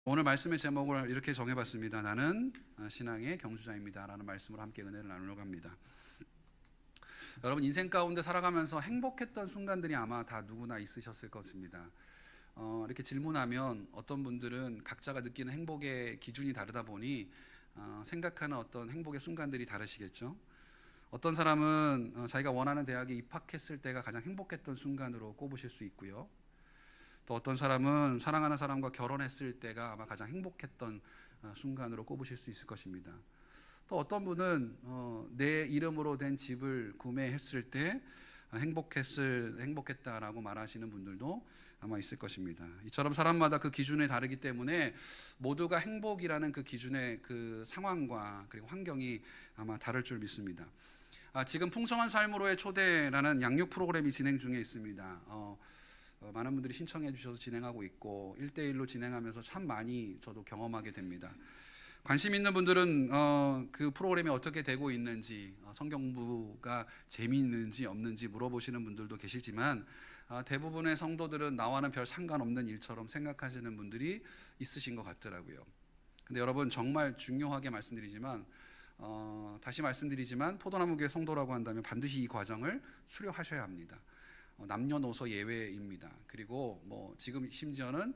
오늘 말씀의 제목을 이렇게 정해봤습니다. 나는 신앙의 경주자입니다 라는 말씀으로 함께 은혜를 나누려고 합니다. 여러분, 인생 가운데 살아가면서 행복했던 순간들이 아마 다 누구나 있으셨을 것입니다. 이렇게 질문하면 어떤 분들은 각자가 느끼는 행복의 기준이 다르다 보니 생각하는 어떤 행복의 순간들이 다르시겠죠. 어떤 사람은 자기가 원하는 대학에 입학했을 때가 가장 행복했던 순간으로 꼽으실 수 있고요. 또 어떤 사람은 사랑하는 사람과 결혼했을 때가 아마 가장 행복했던 순간으로 꼽으실 수 있을 것입니다. 또 어떤 분은 내 이름으로 된 집을 구매했을 때 행복했다라고 말하시는 분들도 아마 있을 것입니다. 이처럼 사람마다 그 기준이 다르기 때문에 모두가 행복이라는 그 기준의 그 상황과 그리고 환경이 아마 다를 줄 믿습니다. 지금 풍성한 삶으로의 초대라는 양육 프로그램이 진행 중에 있습니다. 많은 분들이 신청해 주셔서 진행하고 있고 1대1로 진행하면서 참 많이 저도 경험하게 됩니다. 관심 있는 분들은 그 프로그램이 어떻게 되고 있는지, 성경 공부가 재미있는지 없는지 물어보시는 분들도 계시지만 대부분의 성도들은 나와는 별 상관없는 일처럼 생각하시는 분들이 있으신 것 같더라고요. 근데 여러분, 정말 중요하게 말씀드리지만 다시 말씀드리지만 포도나무교회 성도라고 한다면 반드시 이 과정을 수료하셔야 합니다. 남녀노소 예외입니다. 그리고 지금 심지어는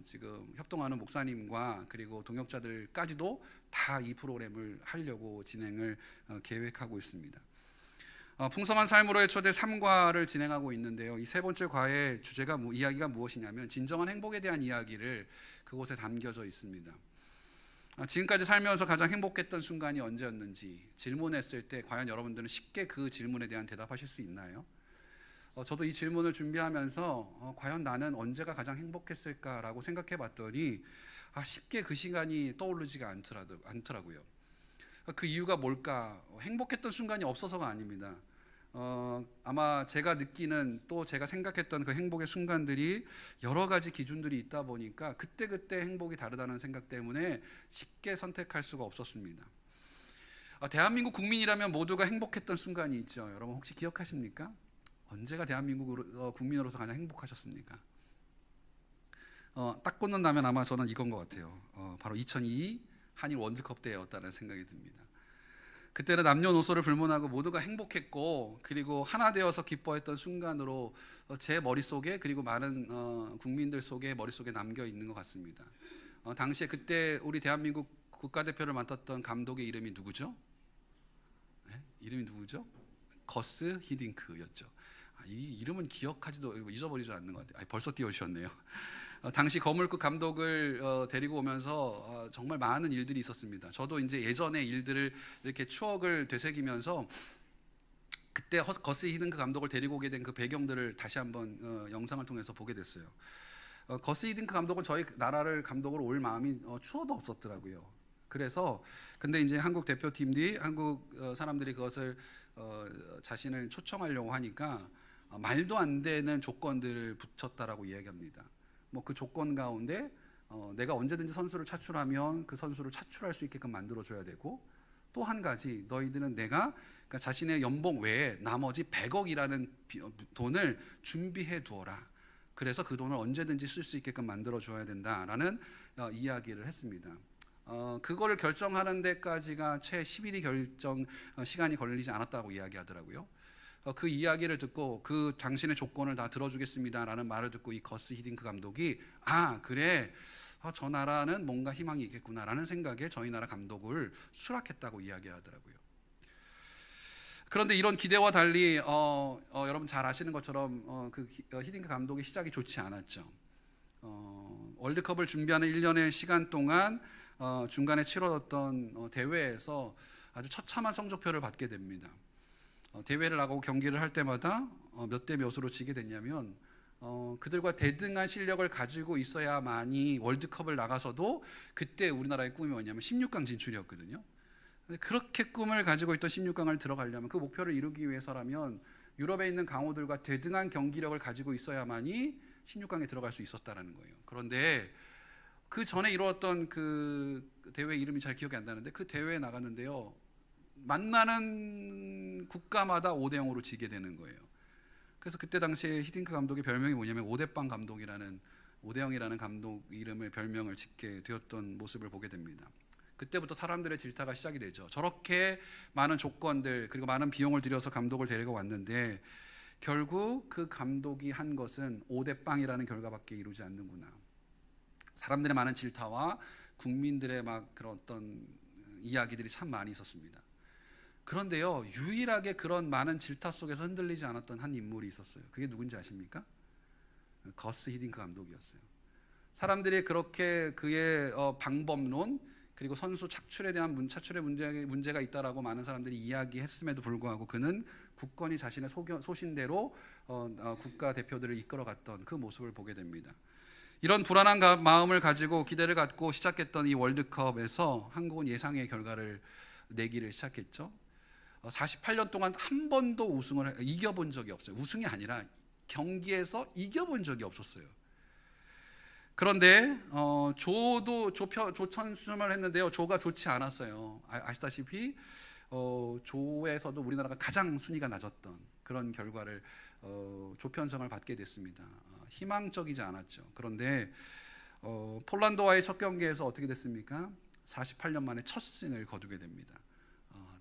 지금 협동하는 목사님과 그리고 동역자들까지도 다 이 프로그램을 하려고 진행을 계획하고 있습니다. 풍성한 삶으로의 초대 3과를 진행하고 있는데요. 이 세 번째 과의 주제가 이야기가 무엇이냐면 진정한 행복에 대한 이야기를 그곳에 담겨져 있습니다. 지금까지 살면서 가장 행복했던 순간이 언제였는지 질문했을 때 과연 여러분들은 쉽게 그 질문에 대한 대답하실 수 있나요? 저도 이 질문을 준비하면서 과연 나는 언제가 가장 행복했을까라고 생각해 봤더니 쉽게 그 시간이 떠오르지가 않더라고요. 그 이유가 뭘까? 행복했던 순간이 없어서가 아닙니다. 아마 제가 느끼는 또 제가 생각했던 그 행복의 순간들이 여러 가지 기준들이 있다 보니까 그때그때 행복이 다르다는 생각 때문에 쉽게 선택할 수가 없었습니다. 대한민국 국민이라면 모두가 행복했던 순간이 있죠. 여러분 혹시 기억하십니까? 언제가 대한민국 국민으로서 가장 행복하셨습니까? 딱 꽂는다면 아마 저는 이건 것 같아요. 바로 2002 한일 월드컵 때였다는 생각이 듭니다. 그때는 남녀노소를 불문하고 모두가 행복했고 그리고 하나 되어서 기뻐했던 순간으로 제 머릿속에 그리고 많은 국민들 속에 머릿속에 남겨 있는 것 같습니다. 당시에 그때 우리 대한민국 국가대표를 맡았던 감독의 이름이 누구죠? 네? 이름이 누구죠? 거스 히딩크였죠. 이 이름은 기억하지도 잊어버리지 않는 것 같아요. 벌써 띄워주셨네요. 당시 거물급 감독을 데리고 오면서 정말 많은 일들이 있었습니다. 저도 이제 예전의 일들을 이렇게 추억을 되새기면서 그때 거스 히딩크 감독을 데리고 오게 된 그 배경들을 다시 한번 영상을 통해서 보게 됐어요. 거스 히딩크 감독은 저희 나라를 감독으로 올 마음이 추워도 없었더라고요. 그래서 근데 이제 한국 대표팀들이 한국 사람들이 그것을 자신을 초청하려고 하니까 말도 안 되는 조건들을 붙였다라고 이야기합니다. 그 조건 가운데 내가 언제든지 선수를 차출하면 그 선수를 차출할 수 있게끔 만들어줘야 되고 또 한 가지 너희들은 그러니까 자신의 연봉 외에 나머지 100억이라는 돈을 준비해 두어라. 그래서 그 돈을 언제든지 쓸 수 있게끔 만들어줘야 된다라는 이야기를 했습니다. 그거를 결정하는 데까지가 최 10일이 결정 시간이 걸리지 않았다고 이야기하더라고요. 그 이야기를 듣고 그 당신의 조건을 다 들어주겠습니다라는 말을 듣고 이 거스 히딩크 감독이 그래 저 나라는 뭔가 희망이 있겠구나라는 생각에 저희 나라 감독을 수락했다고 이야기하더라고요. 그런데 이런 기대와 달리 여러분 잘 아시는 것처럼 그 히딩크 감독의 시작이 좋지 않았죠. 월드컵을 준비하는 1년의 시간 동안 중간에 치러졌던 대회에서 아주 처참한 성적표를 받게 됩니다. 대회를 나가고 경기를 할 때마다 몇 대 몇으로 지게 됐냐면 그들과 대등한 실력을 가지고 있어야만이 월드컵을 나가서도 그때 우리나라의 꿈이 뭐냐면 16강 진출이었거든요. 그렇게 꿈을 가지고 있던 16강을 들어가려면 그 목표를 이루기 위해서라면 유럽에 있는 강호들과 대등한 경기력을 가지고 있어야만이 16강에 들어갈 수 있었다라는 거예요. 그런데 그 전에 이루었던 그 대회 이름이 잘 기억이 안 나는데 그 대회에 나갔는데요. 만나는 국가마다 5대0으로 지게 되는 거예요. 그래서 그때 당시에 히딩크 감독의 별명이 뭐냐면 5대빵 감독이라는 오대영이라는 감독 이름을 별명을 짓게 되었던 모습을 보게 됩니다. 그때부터 사람들의 질타가 시작이 되죠. 저렇게 많은 조건들 그리고 많은 비용을 들여서 감독을 데리고 왔는데 결국 그 감독이 한 것은 5대 빵이라는 결과밖에 이루지 않는구나. 사람들의 많은 질타와 국민들의 막 그런 어떤 이야기들이 참 많이 있었습니다. 그런데요, 유일하게 그런 많은 질타 속에서 흔들리지 않았던 한 인물이 있었어요. 그게 누군지 아십니까? 거스 히딩크 감독이었어요. 사람들이 그렇게 그의 방법론 그리고 선수 착출에 대한 차출의 문제가 있다라고 많은 사람들이 이야기했음에도 불구하고 그는 굳건히 자신의 소신대로 국가 대표들을 이끌어갔던 그 모습을 보게 됩니다. 이런 불안한 마음을 가지고 기대를 갖고 시작했던 이 월드컵에서 한국은 예상의 결과를 내기를 시작했죠. 48년 동안 한 번도 우승을 이겨본 적이 없어요. 우승이 아니라 경기에서 이겨본 적이 없었어요. 그런데 조천수를 했는데요. 조가 좋지 않았어요. 아시다시피 조에서도 우리나라가 가장 순위가 낮았던 그런 결과를 조편성을 받게 됐습니다. 희망적이지 않았죠. 그런데 폴란드와의 첫 경기에서 어떻게 됐습니까? 48년 만에 첫 승을 거두게 됩니다.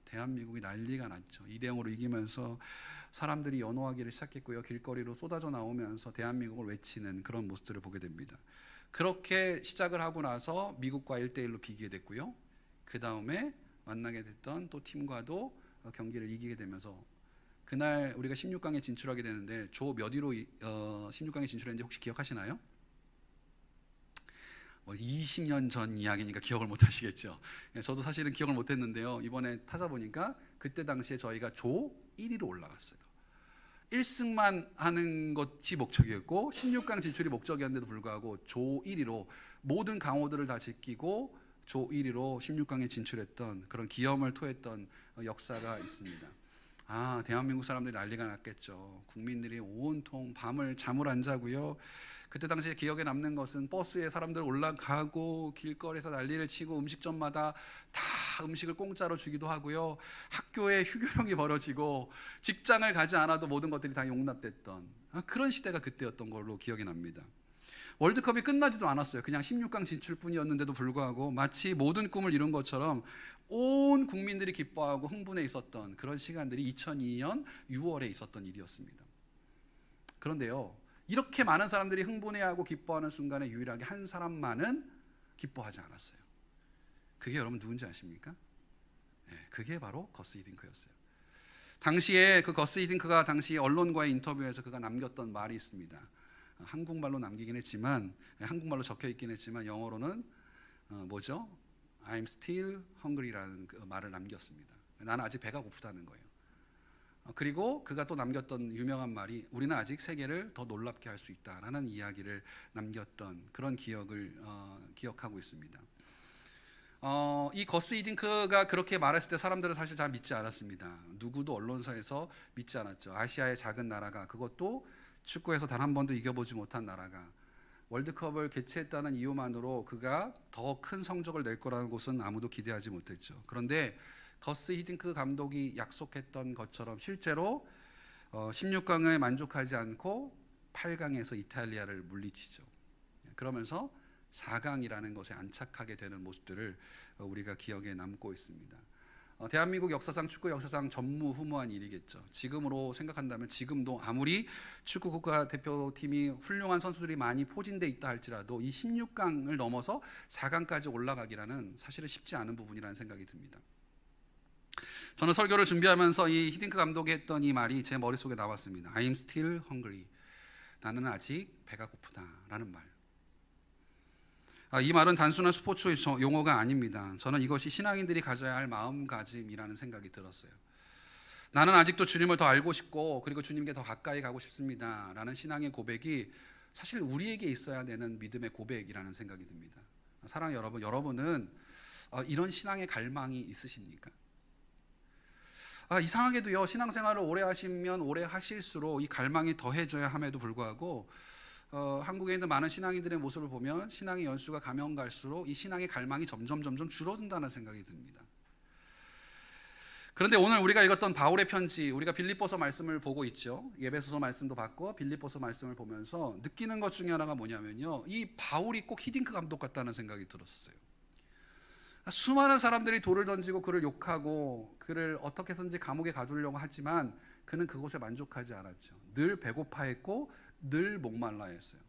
대한민국이 난리가 났죠. 2대0으로 이기면서 사람들이 연호하기를 시작했고요. 길거리로 쏟아져 나오면서 대한민국을 외치는 그런 모습들을 보게 됩니다. 그렇게 시작을 하고 나서 미국과 1대1로 비기게 됐고요. 그 다음에 만나게 됐던 또 팀과도 경기를 이기게 되면서 그날 우리가 16강에 진출하게 되는데 조 몇 위로 16강에 진출했는지 혹시 기억하시나요? 20년 전 이야기니까 기억을 못 하시겠죠. 저도 사실은 기억을 못 했는데요. 이번에 찾아보니까 그때 당시에 저희가 조 1위로 올라갔어요. 1승만 하는 것이 목적이었고 16강 진출이 목적이었는데도 불구하고 조 1위로 모든 강호들을 다 제끼고 조 1위로 16강에 진출했던 그런 기염을 토했던 역사가 있습니다. 대한민국 사람들이 난리가 났겠죠. 국민들이 온통 밤을 잠을 안 자고요. 그때 당시에 기억에 남는 것은 버스에 사람들 올라가고 길거리에서 난리를 치고 음식점마다 다 음식을 공짜로 주기도 하고요. 학교에 휴교령이 벌어지고 직장을 가지 않아도 모든 것들이 다 용납됐던 그런 시대가 그때였던 걸로 기억이 납니다. 월드컵이 끝나지도 않았어요. 그냥 16강 진출뿐이었는데도 불구하고 마치 모든 꿈을 이룬 것처럼 온 국민들이 기뻐하고 흥분해 있었던 그런 시간들이 2002년 6월에 있었던 일이었습니다. 그런데요, 이렇게 많은 사람들이 흥분해하고 기뻐하는 순간에 유일하게 한 사람만은 기뻐하지 않았어요. 그게 여러분 누군지 아십니까? 그게 바로 거스 히딩크였어요. 당시에 그 거스 히딩크가 당시 언론과의 인터뷰에서 그가 남겼던 말이 있습니다. 한국말로 남기긴 했지만 한국말로 적혀 있긴 했지만 영어로는 뭐죠? I'm still hungry라는 그 말을 남겼습니다. 나는 아직 배가 고프다는 거예요. 그리고 그가 또 남겼던 유명한 말이 우리는 아직 세계를 더 놀랍게 할 수 있다라는 이야기를 남겼던 그런 기억을 기억하고 있습니다. 이 거스 히딩크가 그렇게 말했을 때 사람들은 사실 잘 믿지 않았습니다. 누구도 언론사에서 믿지 않았죠. 아시아의 작은 나라가 그것도 축구에서 단 한 번도 이겨보지 못한 나라가 월드컵을 개최했다는 이유만으로 그가 더 큰 성적을 낼 거라는 것은 아무도 기대하지 못했죠. 그런데 거스 히딩크 감독이 약속했던 것처럼 실제로 16강을 만족하지 않고 8강에서 이탈리아를 물리치죠. 그러면서 4강이라는 것에 안착하게 되는 모습들을 우리가 기억에 남고 있습니다. 대한민국 역사상 축구 역사상 전무후무한 일이겠죠. 지금으로 생각한다면 지금도 아무리 축구 국가대표팀이 훌륭한 선수들이 많이 포진돼 있다 할지라도 이 16강을 넘어서 4강까지 올라가기라는 사실은 쉽지 않은 부분이라는 생각이 듭니다. 저는 설교를 준비하면서 이 히딩크 감독이 했던 이 말이 제 머릿속에 나왔습니다. I'm still hungry. 나는 아직 배가 고프다라는 말. 이 말은 단순한 스포츠 용어가 아닙니다. 저는 이것이 신앙인들이 가져야 할 마음가짐이라는 생각이 들었어요. 나는 아직도 주님을 더 알고 싶고 그리고 주님께 더 가까이 가고 싶습니다 라는 신앙의 고백이 사실 우리에게 있어야 되는 믿음의 고백이라는 생각이 듭니다. 사랑하는 여러분, 여러분은 이런 신앙의 갈망이 있으십니까? 이상하게도요, 신앙생활을 오래 하시면 오래 하실수록 이 갈망이 더해져야 함에도 불구하고 한국에 있는 많은 신앙인들의 모습을 보면 신앙의 연수가 가면 갈수록 이 신앙의 갈망이 점점 줄어든다는 생각이 듭니다. 그런데 오늘 우리가 읽었던 바울의 편지, 우리가 빌립보서 말씀을 보고 있죠. 에베소서 말씀도 봤고 빌립보서 말씀을 보면서 느끼는 것 중에 하나가 뭐냐면요, 이 바울이 꼭 히딩크 감독 같다는 생각이 들었어요. 수많은 사람들이 돌을 던지고 그를 욕하고 그를 어떻게 해서든지 감옥에 가두려고 하지만 그는 그곳에 만족하지 않았죠. 늘 배고파했고 늘 목말라했어요.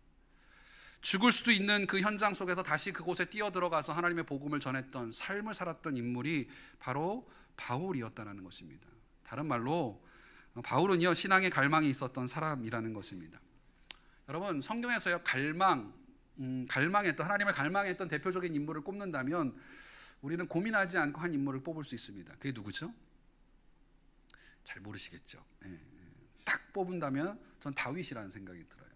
죽을 수도 있는 그 현장 속에서 다시 그곳에 뛰어들어가서 하나님의 복음을 전했던 삶을 살았던 인물이 바로 바울이었다는 것입니다. 다른 말로 바울은요, 신앙의 갈망이 있었던 사람이라는 것입니다. 여러분, 성경에서요, 갈망했던, 하나님을 갈망했던 대표적인 인물을 꼽는다면 우리는 고민하지 않고 한 인물을 뽑을 수 있습니다. 그게 누구죠? 잘 모르시겠죠. 딱 뽑은다면 전 다윗이라는 생각이 들어요.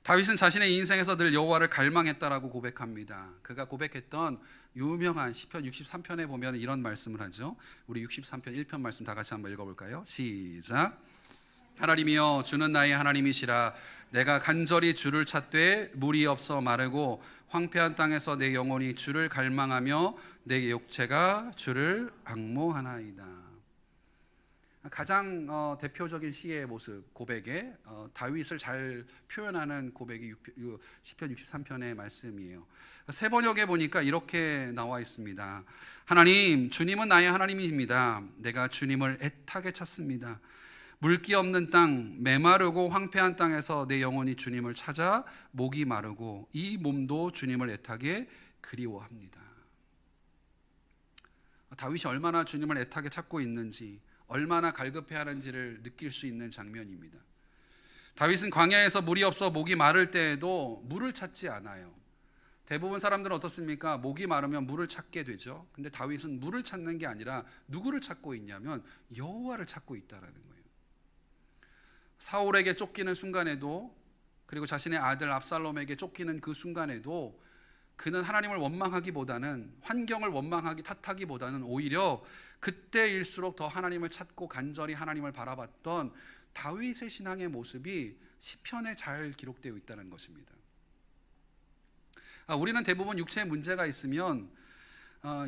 다윗은 자신의 인생에서 늘 여호와를 갈망했다라고 고백합니다. 그가 고백했던 유명한 시편 63편에 보면 이런 말씀을 하죠. 우리 63편 1편 말씀 다 같이 한번 읽어볼까요? 시작. 하나님이여, 주는 나의 하나님이시라. 내가 간절히 주를 찾되 물이 없어 마르고 황폐한 땅에서 내 영혼이 주를 갈망하며 내 육체가 주를 앙모하나이다. 가장 대표적인 시의 모습, 고백에 다윗을 잘 표현하는 고백이 시편 63편의 말씀이에요. 세 번역에 보니까 이렇게 나와 있습니다. 하나님, 주님은 나의 하나님입니다. 내가 주님을 애타게 찾습니다. 물기 없는 땅, 메마르고 황폐한 땅에서 내 영혼이 주님을 찾아 목이 마르고 이 몸도 주님을 애타게 그리워합니다. 다윗이 얼마나 주님을 애타게 찾고 있는지, 얼마나 갈급해하는지를 느낄 수 있는 장면입니다. 다윗은 광야에서 물이 없어 목이 마를 때에도 물을 찾지 않아요. 대부분 사람들은 어떻습니까? 목이 마르면 물을 찾게 되죠. 근데 다윗은 물을 찾는 게 아니라 누구를 찾고 있냐면 여호와를 찾고 있다라는 거예요. 사울에게 쫓기는 순간에도, 그리고 자신의 아들 압살롬에게 쫓기는 그 순간에도 그는 하나님을 원망하기보다는, 환경을 원망하기 탓하기보다는 오히려 그때일수록 더 하나님을 찾고 간절히 하나님을 바라봤던 다윗의 신앙의 모습이 시편에 잘 기록되어 있다는 것입니다. 우리는 대부분 육체에 문제가 있으면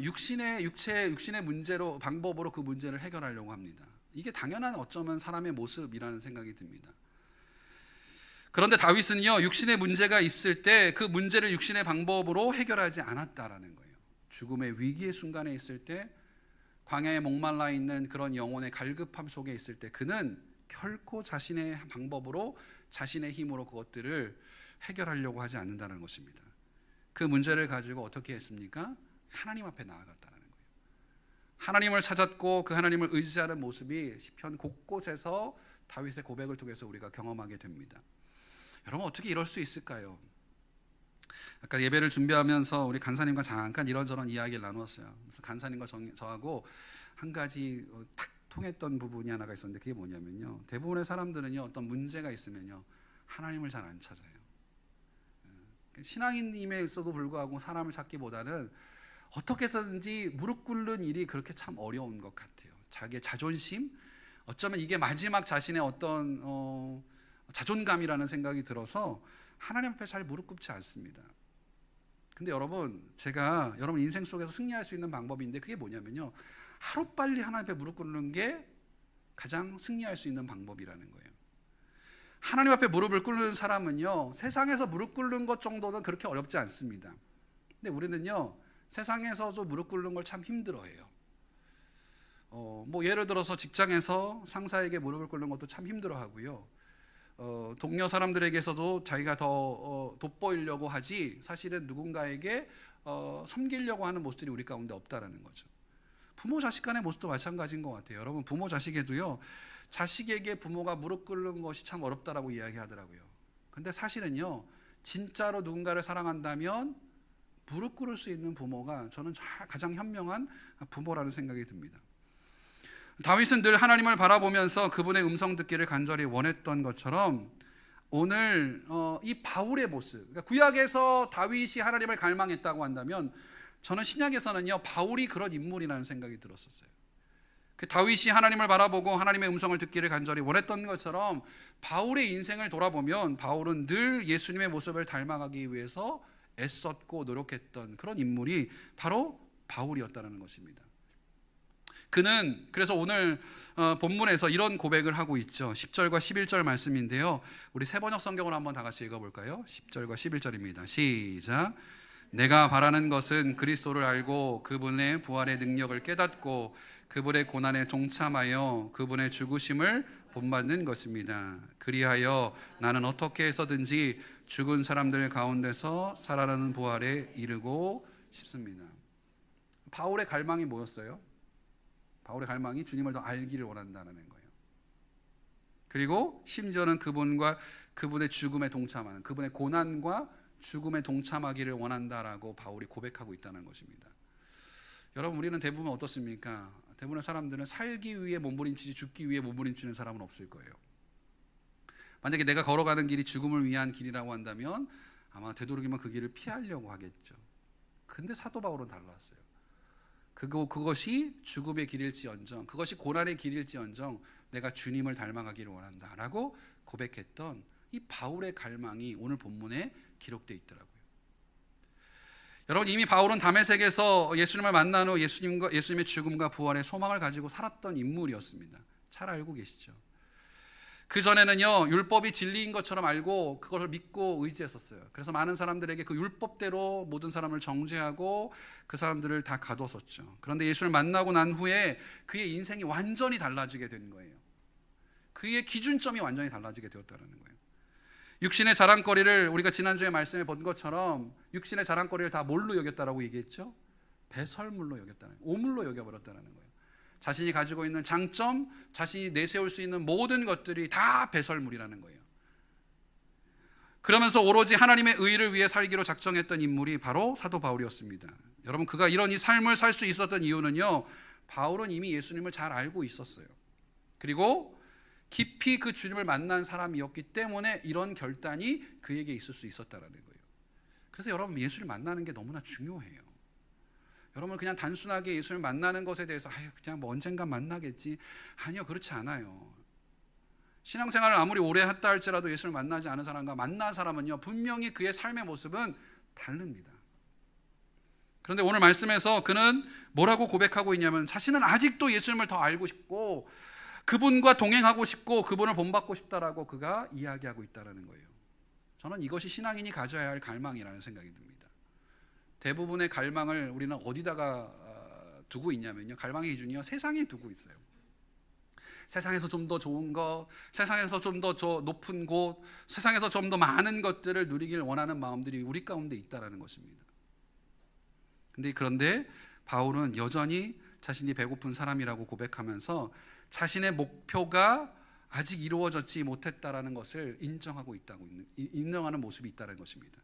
육신의 문제로, 방법으로 그 문제를 해결하려고 합니다. 이게 당연한 어쩌면 사람의 모습이라는 생각이 듭니다. 그런데 다윗은요, 육신의 문제가 있을 때 그 문제를 육신의 방법으로 해결하지 않았다라는 거예요. 죽음의 위기의 순간에 있을 때, 광야에 목말라 있는 그런 영혼의 갈급함 속에 있을 때 그는 결코 자신의 방법으로, 자신의 힘으로 그것들을 해결하려고 하지 않는다는 것입니다. 그 문제를 가지고 어떻게 했습니까? 하나님 앞에 나아갔다는 거예요. 하나님을 찾았고 그 하나님을 의지하는 모습이 시편 곳곳에서 다윗의 고백을 통해서 우리가 경험하게 됩니다. 여러분, 어떻게 이럴 수 있을까요? 아까 예배를 준비하면서 우리 간사님과 잠깐 이런저런 이야기를 나누었어요. 그래서 간사님과 저하고 한 가지 탁 통했던 부분이 하나가 있었는데, 그게 뭐냐면요, 대부분의 사람들은요, 어떤 문제가 있으면요 하나님을 잘 안 찾아요. 신앙인임에 있어도 불구하고 사람을 찾기보다는 어떻게 해서든지 무릎 꿇는 일이 그렇게 참 어려운 것 같아요. 자기의 자존심, 어쩌면 이게 마지막 자신의 어떤 자존감이라는 생각이 들어서 하나님 앞에 잘 무릎 꿇지 않습니다. 근데 여러분, 제가 여러분 인생 속에서 승리할 수 있는 방법인데, 그게 뭐냐면요, 하루빨리 하나님 앞에 무릎 꿇는 게 가장 승리할 수 있는 방법이라는 거예요. 하나님 앞에 무릎을 꿇는 사람은요, 세상에서 무릎 꿇는 것 정도는 그렇게 어렵지 않습니다. 근데 우리는요, 세상에서도 무릎 꿇는 걸 참 힘들어해요. 예를 들어서 직장에서 상사에게 무릎을 꿇는 것도 참 힘들어하고요. 동료 사람들에게서도 자기가 더 돋보이려고 하지, 사실은 누군가에게 섬기려고 하는 모습들이 우리 가운데 없다라는 거죠. 부모 자식 간의 모습도 마찬가지인 것 같아요. 여러분, 부모 자식에도요, 자식에게 부모가 무릎 꿇는 것이 참 어렵다라고 이야기하더라고요. 근데 사실은요, 진짜로 누군가를 사랑한다면 무릎 꿇을 수 있는 부모가 저는 가장 현명한 부모라는 생각이 듭니다. 다윗은 늘 하나님을 바라보면서 그분의 음성 듣기를 간절히 원했던 것처럼, 오늘 이 바울의 모습, 그러니까 구약에서 다윗이 하나님을 갈망했다고 한다면 저는 신약에서는요, 바울이 그런 인물이라는 생각이 들었었어요. 그 다윗이 하나님을 바라보고 하나님의 음성을 듣기를 간절히 원했던 것처럼 바울의 인생을 돌아보면 바울은 늘 예수님의 모습을 닮아가기 위해서 애썼고 노력했던 그런 인물이 바로 바울이었다는 것입니다. 그는 그래서 오늘 본문에서 이런 고백을 하고 있죠. 10절과 11절 말씀인데요. 우리 새번역 성경으로 한번 다 같이 읽어볼까요? 10절과 11절입니다. 시작. 내가 바라는 것은 그리스도를 알고 그분의 부활의 능력을 깨닫고 그분의 고난에 동참하여 그분의 죽으심을 본받는 것입니다. 그리하여 나는 어떻게 해서든지 죽은 사람들 가운데서 살아나는 부활에 이르고 싶습니다. 바울의 갈망이 뭐였어요? 바울의 갈망이 주님을 더 알기를 원한다는 거예요. 그리고 심지어는 그분과 그분의 죽음에 동참하는, 그분의 고난과 죽음에 동참하기를 원한다라고 바울이 고백하고 있다는 것입니다. 여러분, 우리는 대부분 어떻습니까? 대부분의 사람들은 살기 위해 몸부림치지 죽기 위해 몸부림치는 사람은 없을 거예요. 만약에 내가 걸어가는 길이 죽음을 위한 길이라고 한다면 아마 되도록이면 그 길을 피하려고 하겠죠. 근데 사도 바울은 달랐어요. 그것이 죽음의 길일지언정, 그것이 고난의 길일지언정 내가 주님을 닮아가기를 원한다라고 고백했던 이 바울의 갈망이 오늘 본문에 기록되어 있더라고요. 여러분, 이미 바울은 다메섹에서 예수님을 만난 후 예수님의 죽음과 부활의 소망을 가지고 살았던 인물이었습니다. 잘 알고 계시죠? 그 전에는요, 율법이 진리인 것처럼 알고 그것을 믿고 의지했었어요. 그래서 많은 사람들에게 그 율법대로 모든 사람을 정죄하고 그 사람들을 다 가뒀었죠. 그런데 예수를 만나고 난 후에 그의 인생이 완전히 달라지게 된 거예요. 그의 기준점이 완전히 달라지게 되었다는 거예요. 육신의 자랑거리를 우리가 지난주에 말씀해 본 것처럼 육신의 자랑거리를 다 뭘로 여겼다라고 얘기했죠? 배설물로 여겼다는, 오물로 여겨버렸다는 거예요. 자신이 가지고 있는 장점, 자신이 내세울 수 있는 모든 것들이 다 배설물이라는 거예요. 그러면서 오로지 하나님의 의를 위해 살기로 작정했던 인물이 바로 사도 바울이었습니다. 여러분, 그가 이런 이 삶을 살 수 있었던 이유는요, 바울은 이미 예수님을 잘 알고 있었어요. 그리고 깊이 그 주님을 만난 사람이었기 때문에 이런 결단이 그에게 있을 수 있었다는 거예요. 그래서 여러분, 예수를 만나는 게 너무나 중요해요. 여러분, 그냥 단순하게 예수를 만나는 것에 대해서 그냥 뭐 언젠가 만나겠지, 아니요, 그렇지 않아요. 신앙생활을 아무리 오래 했다 할지라도 예수를 만나지 않은 사람과 만난 사람은요, 분명히 그의 삶의 모습은 다릅니다. 그런데 오늘 말씀에서 그는 뭐라고 고백하고 있냐면 자신은 아직도 예수님을 더 알고 싶고 그분과 동행하고 싶고 그분을 본받고 싶다라고 그가 이야기하고 있다는 거예요. 저는 이것이 신앙인이 가져야 할 갈망이라는 생각이 듭니다. 대부분의 갈망을 우리는 어디다가 두고 있냐면요, 갈망의 기준이요, 세상에 두고 있어요. 세상에서 좀 더 좋은 것, 세상에서 좀 더 높은 곳, 세상에서 좀 더 많은 것들을 누리길 원하는 마음들이 우리 가운데 있다라는 것입니다. 그런데 바울은 여전히 자신이 배고픈 사람이라고 고백하면서 자신의 목표가 아직 이루어지지 못했다라는 것을 인정하는 모습이 있다는 것입니다.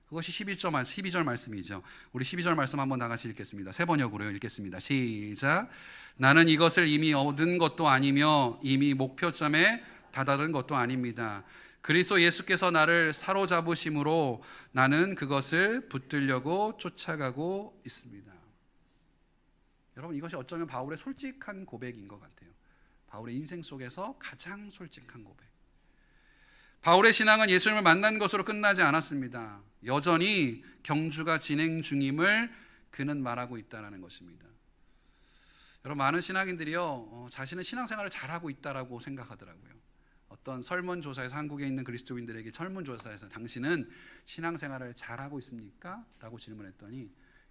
그것이 12절 말씀이죠. 우리 12절 말씀 한번 다 같이 읽겠습니다. 세 번역으로 읽겠습니다. 시작. 나는 이것을 이미 얻은 것도 아니며 이미 목표점에 다다른 것도 아닙니다. 그리스도 예수께서 나를 사로잡으심으로 나는 그것을 붙들려고 쫓아가고 있습니다. 여러분, 이것이 어쩌면 바울의 솔직한 고백인 것 같아요. 바울의 인생 속에서 가장 솔직한 고백. 바울의 신앙은 예수님을 만난 것으로 끝나지 않았습니다. 여전히 경주가 진행 중임을 그는 말하고 있다는 것입니다. 여러분, 많은 신앙인들이요, 자신은 신앙생활을 잘하고 있다라고 생각하더라고요. 어떤 설문조사에서 한국에 있는 그리스도인들에게 설문조사에서 당신은 신앙생활을 잘하고 있습니까? 라고 질문했더니